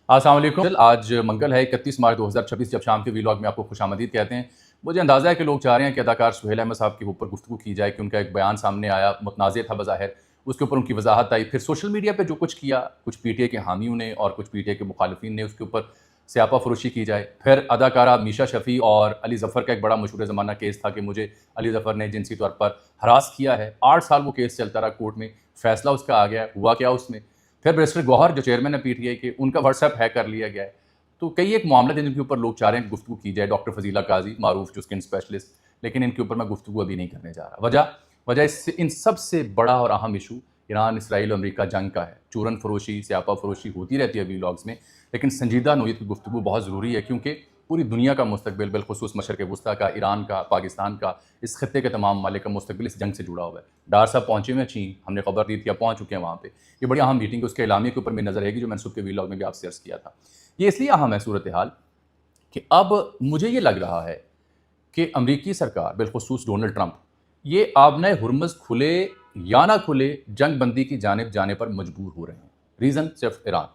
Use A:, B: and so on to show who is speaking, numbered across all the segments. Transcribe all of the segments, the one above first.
A: अस्सलाम वालेकुम। आज मंगल है 31 मार्च 2026। जब शाम के वीलॉग में आपको खुशामदीद कहते हैं। मुझे अंदाज़ा है कि लोग चाह रहे हैं कि अदाकार सुहेल अहमद साहब के ऊपर गुफ्तगू की जाए कि उनका एक बयान सामने आया, मुतनाज़ था बज़ाहिर, उसके ऊपर उनकी वजाहत आई। फिर सोशल मीडिया पे जो कुछ किया, कुछ पीटीए के हामियों ने और कुछ पीटीए के मुखालिफिन ने, उसके ऊपर स्यापा फरोशी की जाए। फिर अदाकारा मीशा शफ़ी और अली ज़फ़र का एक बड़ा मशहूर ज़माना केस था कि मुझे अली ज़फ़र ने जिनसी तौर पर हरास किया है। 8 साल वो केस चलता रहा कोर्ट में, फ़ैसला उसका आ गया। हुआ क्या उसमें? फिर बैरिस्टर गौहर जो चेयरमैन है पीटीआई के, उनका व्हाट्सएप हैक कर लिया गया है। तो कई एक मामले हैं जिनके ऊपर लोग चाह रहे हैं गुफ्तगू की जाए। डॉक्टर फजीला काजी मारूफ जो स्किन स्पेशलिस्ट, लेकिन इनके ऊपर मैं गुफ्तगू अभी नहीं करने जा रहा। वजह इससे इन सबसे बड़ा और अहम इशू ईरान इसराइल और अमेरिका जंग का है। चूरन फरोशी, स्यापा फरोशी होती रहती है व्लॉग्स में, लेकिन संजीदा नोयत की गुफ्तगू बहुत ज़रूरी है, क्योंकि पूरी दुनिया का मुस्तकबिल, बिलखुसूस मशरक़ वस्ता का, ईरान का, पाकिस्तान का, इस खत्ते के तमाम ममालिक का मुस्तकबिल इस जंग से जुड़ा हुआ है। डार साहब पहुँचे हुए हैं चीन, हमने खबर दी थी, अब पहुँच चुके हैं वहाँ पे। ये बड़ी अहम मीटिंग है, उसके एलामिया के ऊपर मेरी नज़र रहेगी, जो मैंने सुबह के व्लॉग में भी आपसे अर्ज़ किया था। ये इसलिए अहम है सूरत हाल कि अब मुझे ये लग रहा है कि अमरीकी सरकार, बिलखुसूस डोनाल्ड ट्रंप, ये आबने हुर्मुज़ खुले या ना खुले, जंग बंदी की जानिब जाने पर मजबूर हो रहे हैं। रीज़न सिर्फ ईरान।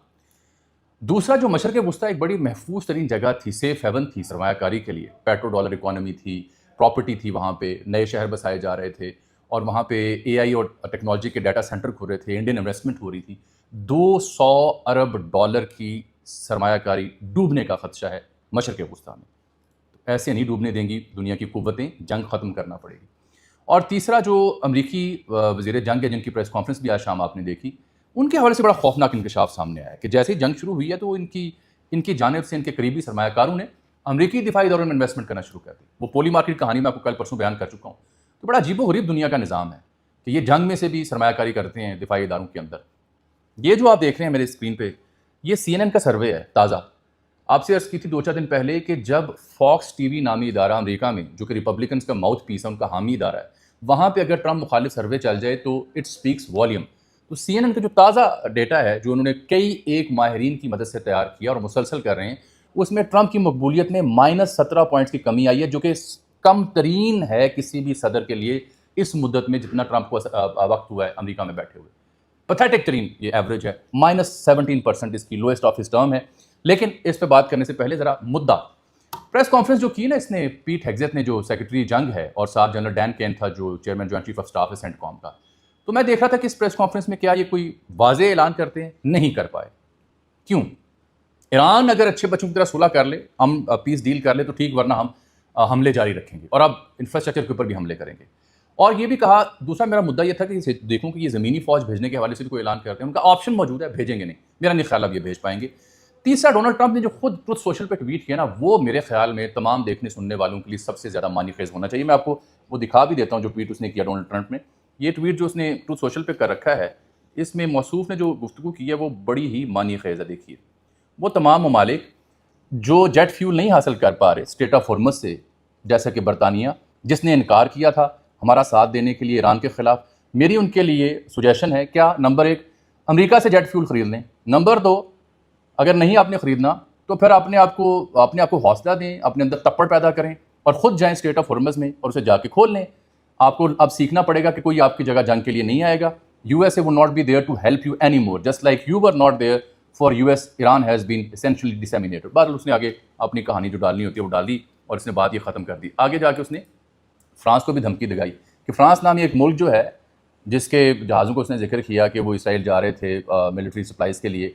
A: दूसरा, जो मशरक़ वस्ता एक बड़ी महफूज तरीन जगह थी, सेफ हेवन थी सरमायाकारी के लिए, पेट्रो डॉलर इकॉनमी थी, प्रॉपर्टी थी, वहाँ पे नए शहर बसाए जा रहे थे और वहाँ पे एआई और टेक्नोलॉजी के डाटा सेंटर खुल रहे थे, इंडियन इन्वेस्टमेंट हो रही थी। 200 अरब डॉलर की सरमायाकारी डूबने का खदशा है मशरक़ वस्ता में। तो ऐसे नहीं डूबने देंगी दुनिया की कुव्वतें, जंग ख़त्म करना पड़ेगी। और तीसरा, जो अमरीकी वज़ीर जंग है, जिनकी प्रेस कॉन्फ्रेंस भी आज शाम आपने देखी, उनके हवाले से बड़ा खौफनाक इंकशाफ सामने आया कि जैसे ही जंग शुरू हुई है तो इनकी जानिब से इनके करीबी सरमायाकारों ने अमरीकी दिफाई दौरे में इन्वेस्टमेंट करना शुरू कर दी। वो पोली मार्केट कहानी मैं आपको कल परसों बयान कर चुका हूँ। तो बड़ा अजीबो-गरीब दुनिया का निज़ाम है कि ये जंग में से भी सरमायाकारी करते हैं दिफाई इदारों के अंदर। ये जो आप देख रहे हैं मेरे स्क्रीन पे, ये CNN का सर्वे है ताज़ा। आपसे अर्ज़ की थी 2-4 दिन पहले कि जब फॉक्स टीवी नामी इदारा अमेरिका में, जो कि रिपब्लिकन्स का माउथ पीस है, उनका हामी इदारा है, वहाँ पे अगर ट्रंप मुखालिफ सर्वे चल जाए तो इट स्पीक्स वॉल्यूम। तो CNN का जो ताज़ा डेटा है, जो उन्होंने कई एक माहिरीन की मदद से तैयार किया और मुसलसल कर रहे हैं, उसमें ट्रंप की मकबूलियत में -17 पॉइंट्स की कमी आई है, जो कि कम तरीन है किसी भी सदर के लिए इस मुद्दत में जितना ट्रंप को वक्त हुआ है अमेरिका में बैठे हुए। पथेटिक तरीन ये एवरेज है। -17% इसकी लोएस्ट ऑफ हिज टर्म है। लेकिन इस पर बात करने से पहले ज़रा मुद्दा, प्रेस कॉन्फ्रेंस जो की ना इसने, पीट हेग्सेथ ने, जो सेक्रेटरी जंग है, और साथ जनरल डैन केन था जो chairman joint chief of staff है सेंटकॉम का। तो मैं देख रहा था कि इस प्रेस कॉन्फ्रेंस में क्या ये कोई वाज़ेह ऐलान करते हैं, नहीं कर पाए। क्यों? ईरान अगर अच्छे बच्चों की तरह सुलह कर ले, हम पीस डील कर ले तो ठीक, वरना हम हमले जारी रखेंगे और अब इंफ्रास्ट्रक्चर के ऊपर भी हमले करेंगे। और ये भी कहा, दूसरा मेरा मुद्दा ये था कि देखूं कि ये ज़मीनी फ़ौज भेजने के हवाले से भी कोई ऐलान करते हैं। उनका ऑप्शन मौजूद है, भेजेंगे नहीं, मेरा नहीं ख्याल अब ये भेज पाएंगे। तीसरा, डोनाल्ड ट्रंप ने जो खुद ट्रुथ सोशल पे ट्वीट किया ना, वो मेरे ख्याल में तमाम देखने सुनने वालों के लिए सबसे ज़्यादा मानीखेज़ होना चाहिए। मैं आपको वो दिखा भी देता हूँ जो ट्वीट उसने किया डोनाल्ड ट्रंप ने। ये ट्वीट जो उसने ट्रुथ सोशल पे कर रखा है, इसमें मौसूफ ने जो गुफ्तगू की है वो बड़ी ही मानीखेज़ है। देखिए, वो तमाम ममालिक जो जेट फ्यूल नहीं हासिल कर पा रहे स्ट्रेट ऑफ हॉर्मुज़ से, जैसा कि बरतानिया, जिसने इनकार किया था हमारा साथ देने के लिए ईरान के ख़िलाफ़, मेरी उनके लिए सुजेशन है, क्या नंबर 1 अमेरिका से जेट फ्यूल ख़रीद लें। नंबर 2, अगर नहीं आपने ख़रीदना तो फिर अपने आप को हौसला दें, अपने अंदर तप्पड़ पैदा करें और ख़ुद जाएँ स्ट्रेट ऑफ हॉर्मुज़ में और उसे जाके खोल लें। आपको अब सीखना पड़ेगा कि कोई आपकी जगह जंग के लिए नहीं आएगा। USA will not be there to help you anymore, just like you were not there for US. Iran has been essentially disseminated. बहरहाल उसने आगे अपनी कहानी जो डालनी होती है वो डाली और इसने बात ये ख़त्म कर दी। आगे जाके उसने फ्रांस को भी धमकी दिखाई कि फ्रांस नामी एक मुल्क जो है, जिसके जहाज़ों को उसने जिक्र किया कि वो इसराइल जा रहे थे मिलिट्री सप्लाइज़ के लिए,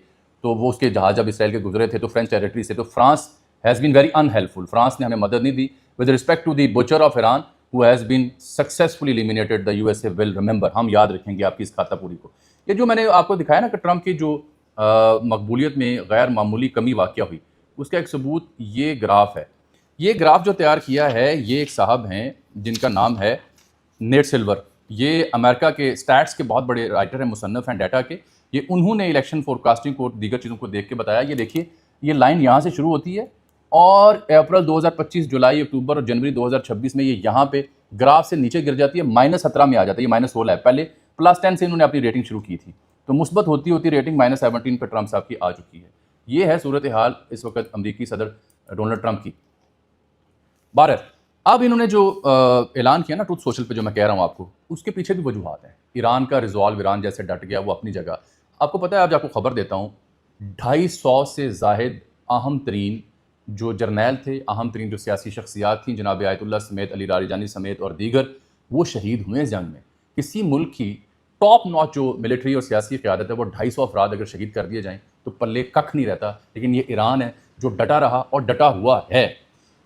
A: तो वो उसके जहाज़ जब इसराइल के गुजरे थे तो फ्रेंच टेरिटरी से, तो France has been very unhelpful. France ने हमें मदद नहीं दी। With respect to the butcher of Iran who has been successfully eliminated, the USA will remember. हम याद रखेंगे आपकी इस खातापूरी को। ये जो मैंने आपको दिखाया ना कि ट्रंप की जो मकबूलियत में गैर मामूली कमी वाक़या हुई, उसका एक सबूत ये ग्राफ है। ये ग्राफ जो तैयार किया है, ये एक साहब हैं जिनका नाम है नेट सिल्वर। ये अमेरिका के स्टैट्स के बहुत बड़े राइटर हैं, मुसन्नफ़ हैं डाटा के। ये उन्होंने इलेक्शन फोरकास्टिंग को दीगर चीज़ों को देख के बताया। ये देखिए, ये लाइन यहाँ से शुरू होती है और अप्रैल 2025, जुलाई, अक्टूबर और जनवरी 2026 में ये यहाँ पे ग्राफ से नीचे गिर जाती है, -17 में आ जाती है। ये -16 है। पहले +10 से इन्होंने अपनी रेटिंग शुरू की थी, तो मुस्बत होती होती रेटिंग -17 पे ट्रंप साहब की आ चुकी है। ये है सूरत हाल इस वक्त अमरीकी सदर डोनाल्ड ट्रंप की। बारह, अब इन्होंने जो ऐलान किया ना ट्रुथ सोशल पे, जो मैं कह रहा हूँ आपको, उसके पीछे भी वजूहात हैं। ईरान का रिजॉल्व, ईरान जैसे डट गया वो अपनी जगह। आपको पता है, आज आपको खबर देता हूँ, 250 से ज़ाहिद अहम तरीन जो जर्नैल थे, अहम तरीन जो सियासी शख्सियात थीं, जनाब आयतुल्लाह समेत, अली लारीजानी समेत और दीगर, वो शहीद हुए इस जंग में। किसी मुल्क की टॉप नॉच जो मिलिट्री और सियासी क़यादत है, वो 250 अफराद अगर शहीद कर दिए जाएँ तो पल्ले कख नहीं रहता। लेकिन ये ईरान है जो डटा रहा और डटा हुआ है।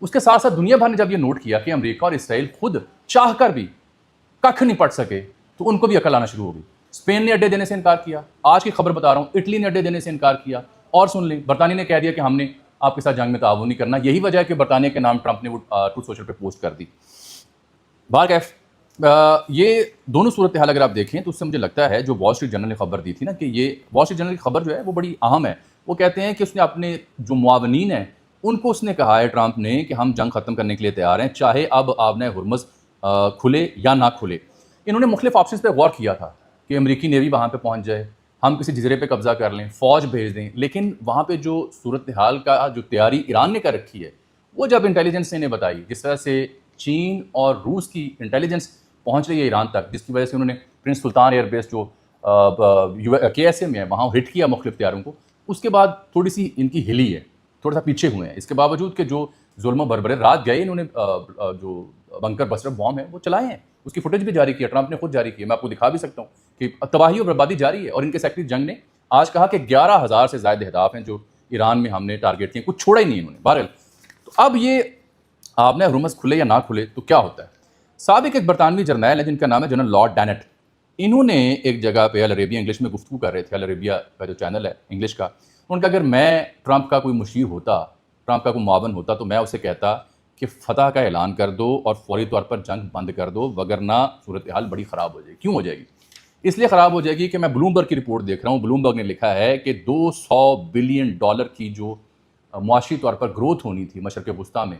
A: उसके साथ साथ दुनिया भर ने जब ये नोट किया कि अमेरिका और इसराइल खुद चाह कर भी कख नहीं पढ़ सके, तो उनको भी अकल आना शुरू हो गई। स्पेन ने अड्डे देने से इनकार किया, आज की खबर बता रहा हूँ, इटली ने अड्डे देने से इनकार किया, और सुन लें, बरतानिया ने कह दिया कि हमने आपके साथ जंग में ताउन नहीं करना। यही वजह है कि बरतानिया के नाम ट्रंप ने वो ट्रूथ सोशल पे पोस्ट कर दी। बारकैफ ये दोनों सूरत हाल अगर आप देखें तो उससे मुझे लगता है जो वॉल स्ट्रीट जर्नल ने खबर दी थी ना, कि ये वॉल स्ट्रीट जर्नल की खबर जो है वो बड़ी अहम है। वो कहते हैं कि उसने अपने जो मुआवनीन हैं उनको उसने कहा है, ट्रंप ने, कि हम जंग ख़त्म करने के लिए तैयार हैं, चाहे अब आबना हुर्मुज़ खुले या ना खुले। इन्होंने मुख्तलिफ ऑप्शन पर गौर किया था कि अमरीकी नेवी वहाँ पर पहुँच जाए, हम किसी जजीरे पे कब्जा कर लें, फ़ौज भेज दें। लेकिन वहाँ पे जो सूरत हाल का जो तैयारी ईरान ने कर रखी है, वो जब इंटेलिजेंस ने इन्हें बताई, जिस तरह से चीन और रूस की इंटेलिजेंस पहुँच रही है ईरान तक, जिसकी वजह से उन्होंने प्रिंस सुल्तान एयरबेस जो KSA में है वहाँ हिट किया मुख्तलिफ तैयारों को, उसके बाद थोड़ी सी इनकी हिली है, थोड़ा सा पीछे हुए हैं। इसके बावजूद कि जो जुल्म बरबरे रात गए इन्होंने जो बंकर बस्टर बॉम्ब है वो चलाए हैं, उसकी फुटेज भी जारी किया, ट्रंप ने खुद जारी की है, मैं आपको दिखा भी सकता हूँ कि तबाही और बर्बादी जारी है। और इनके सेक्रेटरी जंग ने आज कहा कि 11,000 से ज़्यादा अहदाफ हैं जो ईरान में हमने टारगेट किए, कुछ छोड़ा ही नहीं इन्होंने। बहरहाल, तो अब ये आपने हुर्मुज़ खुले या ना खुले तो क्या होता है। साबिक एक बरतानवी जर्नैल है जिनका नाम है जनरल लॉर्ड डैनेट। इन्होंने एक जगह पे अल अरेबिया इंग्लिश में गुफ्तगू कर रहे थे, अल अरेबिया का जो चैनल है इंग्लिश का, उनका अगर मैं ट्रंप का कोई मुशीर होता, ट्रंप का कोई मुआवन होता, तो मैं उसे कहता कि फ़तह का ऐलान कर दो और फौरी तौर पर जंग बंद कर दो, वगरना सूरत हाल बड़ी ख़राब हो जाएगी। क्यों हो जाएगी? इसलिए ख़राब हो जाएगी कि मैं ब्लूमबर्ग की रिपोर्ट देख रहा हूँ। ब्लूमबर्ग ने लिखा है कि $200 बिलियन की जो मुआशी तौर पर ग्रोथ होनी थी मशरक़ वस्ता में,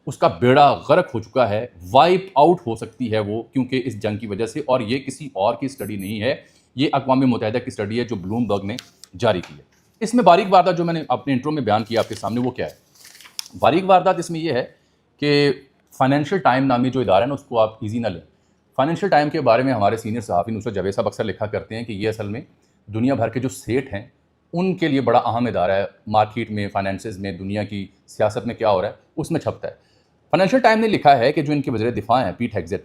A: उसका बेड़ा गर्क हो चुका है, वाइप आउट हो सकती है वो, क्योंकि इस जंग की वजह से। और ये किसी और की स्टडी नहीं है, ये अक़वाम मुत्तहिदा की स्टडी है जो ब्लूमबर्ग ने जारी की है। इसमें बारीक वारदात जो मैंने अपने इंट्रो में बयान किया आपके सामने, वो क्या है? बारीक वारदात इसमें यह है कि फाइनेंशियल टाइम नामी जो इदारा है ना, उसको आप ईजी ना लें। फाइनेंशियल टाइम के बारे में हमारे सीनियर सहाफ़ी नुसरत जावेद साहब अक्सर लिखा करते हैं कि ये असल में दुनिया भर के जो सेठ हैं उनके लिए बड़ा अहम इदारा है। मार्केट में, फाइनेंसेस में, दुनिया की सियासत में क्या हो रहा है उसमें छपता है। फाइनेंशियल टाइम ने लिखा है कि जो इनके वज़ीर दिफ़ा हैं पीट हेग्सेट,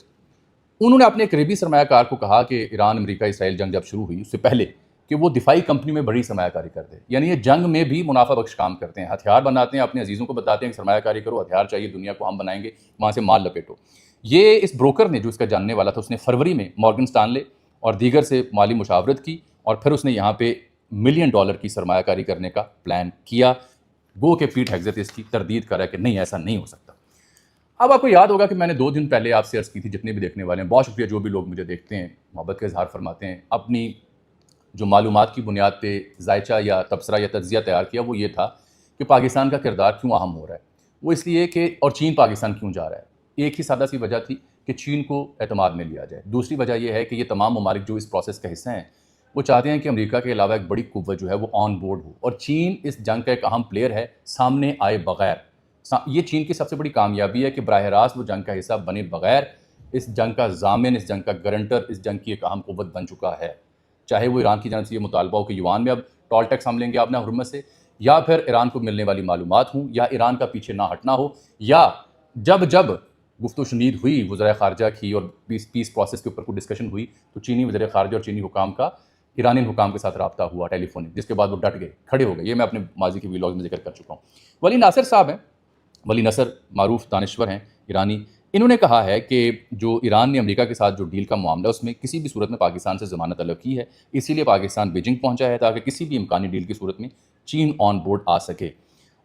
A: उन्होंने अपने करीबी सरमायाकार को कहा कि ईरान अमेरिका इसराइल जंग जब शुरू हुई उससे पहले कि वो दिफाई कंपनी में बड़ी सरमायाकारी कर दे। यानी ये जंग में भी मुनाफा बख्श काम करते हैं, हथियार बनाते हैं, अपने अजीज़ों को बताते हैं कि सरमायाकारी करो, हथियार चाहिए दुनिया को, हम बनाएंगे, वहाँ से माल लपेटो। ये इस ब्रोकर ने जो इसका जानने वाला था, उसने फरवरी में मॉर्गन स्टानले और दीगर से माली मुशावरत की और फिर उसने यहाँ पे $1 मिलियन की सरमायाकारी करने का प्लान किया। गो के पीट हेग्सेट इसकी तरदीद कर रहा है कि नहीं, ऐसा नहीं हो सकता। अब आपको याद होगा कि मैंने 2 दिन पहले आपसे अर्ज़ की थी, जितने भी देखने वाले हैं, बहुत शुक्रिया जो भी लोग मुझे देखते हैं, मोहब्बत का इज़हार फरमाते हैं, अपनी जो मालूमात की बुनियाद पे जायचा या तबसरा या तज्ज़िया तैयार किया, वो ये था कि पाकिस्तान का किरदार क्यों अहम हो रहा है। वो इसलिए कि और चीन पाकिस्तान क्यों जा रहा है। एक ही सादा सी वजह थी कि चीन को एतमाद में लिया जाए। दूसरी वजह यह है कि ये तमाम ममालिक जो इस प्रोसेस का हिस्सा हैं, वो चाहते हैं कि अमेरिका के अलावा एक बड़ी कुव्वत जो है वो ऑन बोर्ड हो, और चीन इस जंग का एक अहम प्लेयर है, सामने आए बगैर। ये चीन की सबसे बड़ी कामयाबी है कि बराह रास्त वो जंग का हिस्सा बने बगैर इस जंग का ज़ामिन, इस जंग का गारंटर, इस जंग की एक अहम कुव्वत बन चुका है। चाहे वो ईरान की जानब से ये मुतालबा हो कि युआन में अब टॉल टैक्स हम लेंगे आपने हुर्मुज़ से, या फिर ईरान को मिलने वाली मालूमात हों, या ईरान का पीछे ना हटना हो, या जब जब गुफ्तगू शुनीद हुई वज़ीर ख़ारजा की और पीस प्रोसेस के ऊपर कोई डिस्कशन हुई, तो चीनी वज़ीर ख़ारजा और चीनी हुकाम का ईरानी हुकाम के साथ रब्ता हुआ टेलीफोनिक, जिसके बाद वो डट गए, खड़े हो गए। ये मैं अपने माजी के व्लॉग में जिक्र कर चुका हूँ। वली नासिर साहब हैं, वली नसर मारूफ दानश्वर हैं ईरानी, इन्होंने कहा है कि जो ईरान ने अमेरिका के साथ जो डील का मामला उसमें किसी भी सूरत में पाकिस्तान से ज़मानत तलब की है, इसीलिए पाकिस्तान बीजिंग पहुंचा है ताकि किसी भी इम्कानी डील की सूरत में चीन ऑन बोर्ड आ सके।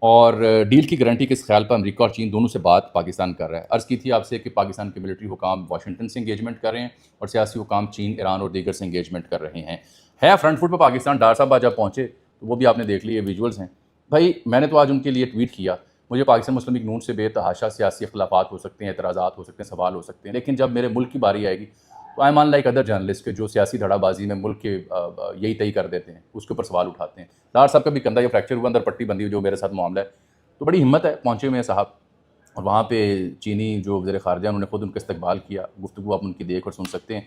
A: और डील की गारंटी के इस ख्याल पर अमेरिका और चीन दोनों से बात पाकिस्तान कर रहा है। अर्ज़ की थी आपसे कि पाकिस्तान के मिलिट्री हुकाम वाशिंगटन से इंगेजमेंट कर रहे हैं और सियासी हुकाम चीन, ईरान और दीगर से इंगेजमेंट कर रहे हैं। है फ्रंट फुट पर पाकिस्तान। डार साहब जब पहुँचे तो वो भी आपने देख लिए विजुअल्स हैं। भाई मैंने तो आज उनके लिए ट्वीट किया, मुझे पाकिस्तान मुस्लिम लीग नून से बेतहाशा सियासी इख्तलाफात हो सकते हैं, एतराज़ात हो सकते हैं, सवाल हो सकते हैं, लेकिन जब मेरे मुल्क की बारी आएगी तो आई मान लाइक अदर जर्नलिस्ट के जो सियासी धड़ाबाजी में मुल्क के यही तय कर देते हैं, उसके ऊपर सवाल उठाते हैं। डार साहब का भी कंधा ये फ्रैक्चर हुआ, अंदर पट्टी बंदी हुई, जो मेरे साथ मामला है, तो बड़ी हिम्मत है, पहुँचे हुए हैं साहब। और वहाँ पर चीनी जो वज़ीर ख़ारजा उन्होंने खुद उनका इस्तकबाल किया, गुफ्तगू आप उनकी देख और सुन सकते हैं।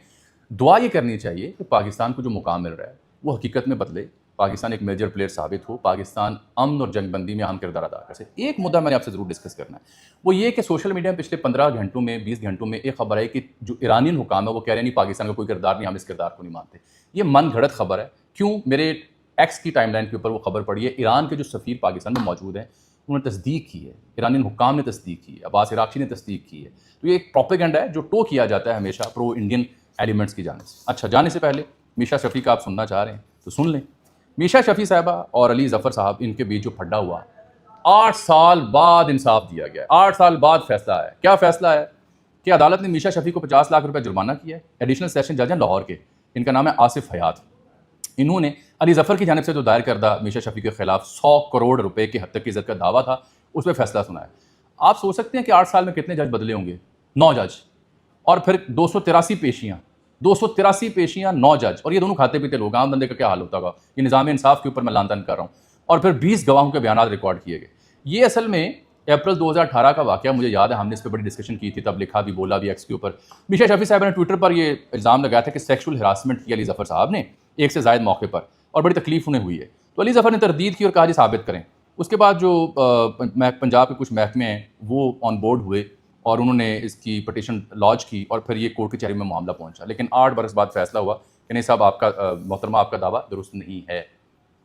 A: दुआ ये करनी चाहिए कि पाकिस्तान को जो मुकाम मिल रहा है वो हकीकत में बदले, पाकिस्तान एक मेजर प्लेयर साबित हो, पाकिस्तान अमन और जंगबंदी में अहम किरदार अदा कर सके। एक मुद्दा मैंने आपसे ज़रूर डिस्कस करना है, वो ये कि सोशल मीडिया में पिछले 15 घंटों में 20 घंटों में एक खबर है कि जो ईरानियन हुकाम है वो कह रहे हैं नहीं पाकिस्तान का कोई किरदार नहीं, हम इस किरदार को नहीं मानते। ये मन घड़त खबर है। क्यों? मेरे एक्स की टाइमलाइन के ऊपर वो खबर पड़ी है। ईरान के जो सफ़ीर पाकिस्तान में मौजूद हैं उन्होंने तस्दीक की है, ईरानियन हुकाम ने तस्दीक की है, अब्बास इराक़ची ने तस्दीक की है। तो ये एक प्रोपेगेंडा है जो टो किया जाता है हमेशा प्रो इंडियन एलिमेंट्स की जाने से। अच्छा, जाने से पहले मीशा शफ़ी का आप सुनना चाह रहे हैं तो सुन लें। मीशा शफ़ी साहबा और अली ज़फ़र साहब, इनके बीच जो फड्डा हुआ, 8 साल बाद इंसाफ दिया गया है। 8 साल बाद फैसला है। क्या फैसला है कि अदालत ने मीशा शफ़ी को 50 लाख रुपए जुर्माना किया है। एडिशनल सेशन जज हैं लाहौर के, इनका नाम है आसिफ हयात। इन्होंने अली ज़फ़र की जानिब से जो दायर करदा मीशा शफ़ी के खिलाफ 100 करोड़ रुपए की हद तक की इज़्ज़त का दावा था, उस पर फैसला सुनाया। आप सोच सकते हैं कि 8 साल में कितने जज बदले होंगे? 9 जज, और फिर 283 पेशियाँ, 283 पेशियाँ, 9 जज, और ये दोनों खाते पीते लोग। आम बंदे का क्या हाल होता होगा? ये निज़ाम इंसाफ के ऊपर मैं लानतान कर रहा हूँ। और फिर 20 गवाहों के बयान रिकॉर्ड किए गए। ये असल में अप्रैल 2018 का वाक़या, मुझे याद है हमने इस पर बड़ी डिस्कशन की थी, तब लिखा भी बोला भी एक्स के ऊपर। मीशा शफ़ी साहब ने ट्विटर पर ये इल्ज़ाम लगाया था कि सेक्शुअल हरासमेंट की अली ज़फ़र साहब ने एक से ज़ायद मौके पर, और बड़ी तकलीफ उन्हें हुई है। तो अली ज़फ़र ने तरदीद की और कहा जी साबित करें। उसके बाद जो पंजाब के कुछ महकमे हैं वो ऑन बोर्ड हुए और उन्होंने इसकी पटिशन लॉन्च की, और फिर ये कोर्ट कचहरी में मामला पहुंचा। लेकिन 8 बरस बाद फैसला हुआ कि नहीं साहब, आपका मोहतरमा, आपका दावा दुरुस्त नहीं है।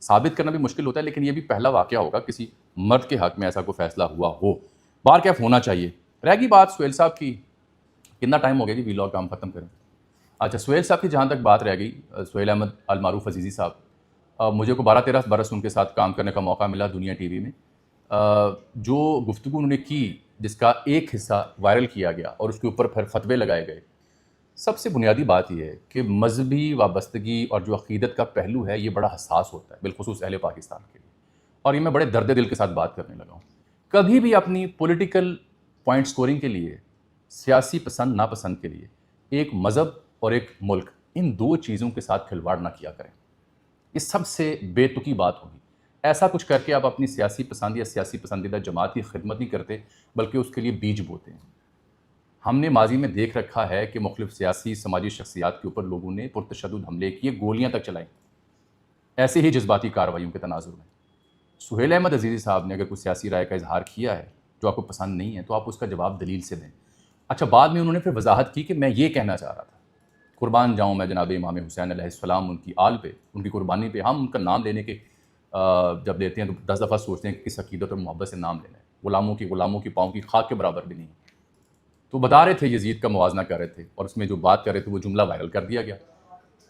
A: साबित करना भी मुश्किल होता है, लेकिन ये भी पहला वाक़या होगा किसी मर्द के हक़ में ऐसा कोई फैसला हुआ हो। बार कैफ होना चाहिए। रह गई बात सुहेल साहब की, कितना टाइम हो गया जी वीलॉग काम ख़त्म करें। अच्छा, सुहेल साहब की जहाँ तक बात रह गई, सुहेल अहमद अल मारूफ अजीज़ी साहब, मुझे को 12-13 बरस उनके साथ काम करने का मौका मिला दुनिया टीवी में। जो गुफ्तगू उन्होंने की, जिसका एक हिस्सा वायरल किया गया और उसके ऊपर फिर फतवे लगाए गए, सबसे बुनियादी बात यह है कि मजहबी वाबस्तगी और जो अक़ीदत का पहलू है ये बड़ा हसास होता है, बिलखुसूस अहले पाकिस्तान के लिए। और ये मैं बड़े दर्द दिल के साथ बात करने लगा हूँ। कभी भी अपनी पॉलिटिकल पॉइंट स्कोरिंग के लिए, सियासी पसंद नापसंद के लिए, एक मज़हब और एक मुल्क, इन 2 चीज़ों के साथ खिलवाड़ ना किया करें। ये सबसे बेतुकी बात होगी। ऐसा कुछ करके आप अपनी सियासी पसंद या सियासी पसंदीदा जमात की खिदमत नहीं करते, बल्कि उसके लिए बीज बोते हैं। हमने माजी में देख रखा है कि मुख्तलिफ सियासी समाजी शख्सियात के ऊपर लोगों ने पुरतशद्दुद हमले किए, गोलियां तक चलाई, ऐसे ही जज्बाती कार्रवाइयों के तनाजुर में। सुहेल अहमद अजीज़ी साहब ने अगर कोई सियासी राय का इजहार किया है जो आपको पसंद नहीं है, तो आप उसका जवाब दलील से दें। अच्छा, बाद में उन्होंने फिर वजाहत की कि मैं ये कहना चाह रहा था, कुर्बान जाऊँ मैं जनाब इमाम हुसैन अलैहिस्सलाम, उनकी आल पे, उनकी कुर्बानी पे। हम उनका नाम लेने के जब लेते हैं तो 10 दफ़ा सोचते हैं कि किस अक़ीदत और मोहब्बत से नाम लेना है। गुलामों की पाँव की खाक के बराबर भी नहीं। तो बता रहे थे, यजीद का मुवाजना कर रहे थे, और उसमें जो बात कर रहे थे वो जुमला वायरल कर दिया गया,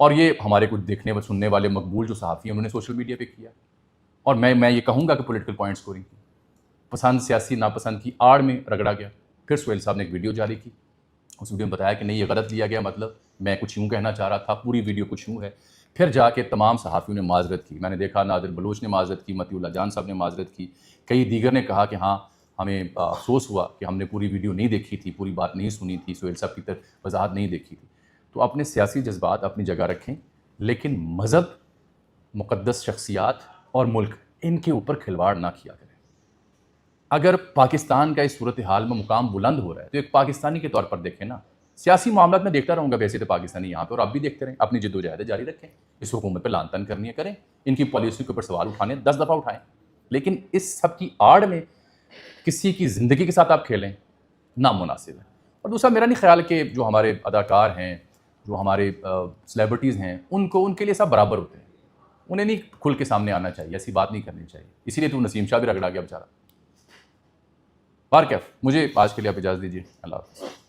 A: और ये हमारे कुछ देखने व सुनने वाले मकबूल जो सहाफ़ी हैं उन्होंने सोशल मीडिया पे किया। और मैं ये कहूँगा कि पॉलिटिकल पॉइंट स्कोरिंग की, पसंद सियासी नापसंद की आड़ में रगड़ा गया। फिर सुहेल साहब ने एक वीडियो जारी की, उस वीडियो में बताया कि नहीं ये गलत लिया गया, मतलब मैं कुछ यूँ कहना चाह रहा था, पूरी वीडियो कुछ यूँ है। फिर जाके तमाम सहाफ़ियों ने माज़रत की। मैंने देखा नादिर बलूच ने माज़रत की, मतीउल्लाह जान साहब ने माज़रत की, कई दीगर ने कहा कि हाँ हमें अफसोस हुआ कि हमने पूरी वीडियो नहीं देखी थी, पूरी बात नहीं सुनी थी, सुहेल साहब की तरफ वजाहत नहीं देखी थी। तो अपने सियासी जज्बात अपनी जगह रखें, लेकिन मज़हब, मुक़द्दस शख्सियात और मुल्क, इनके ऊपर खिलवाड़ ना किया करें। अगर पाकिस्तान का इस सूरत हाल में मुकाम बुलंद हो रहा है तो एक पाकिस्तानी के तौर पर देखें ना। सियासी मामला में देखता रहूँगा वैसे तो पाकिस्तानी यहाँ पर, और आप भी देखते रहें, अपनी जद्दोजहद जारी रखें। इस हुकूमत पर लानतान करनी है करें, इनकी पॉलिसी के ऊपर सवाल उठाने 10 दफ़ा उठाएं, लेकिन इस सब की आड़ में किसी की ज़िंदगी के साथ आप खेलें, नामुनासिब है। और दूसरा, मेरा नहीं ख्याल कि जो हमारे अदाकार हैं, जो हमारे सेलिब्रिटीज़ हैं, उनके लिए सब बराबर होते हैं। उन्हें नहीं खुल के सामने आना चाहिए, ऐसी बात नहीं करनी चाहिए। इसीलिए तो नसीम शाह भी रगड़ा गया बेचारा। बार कैफ, मुझे आज के लिए आप इजाज़त दीजिए। अल्लाह हाफ़िज़।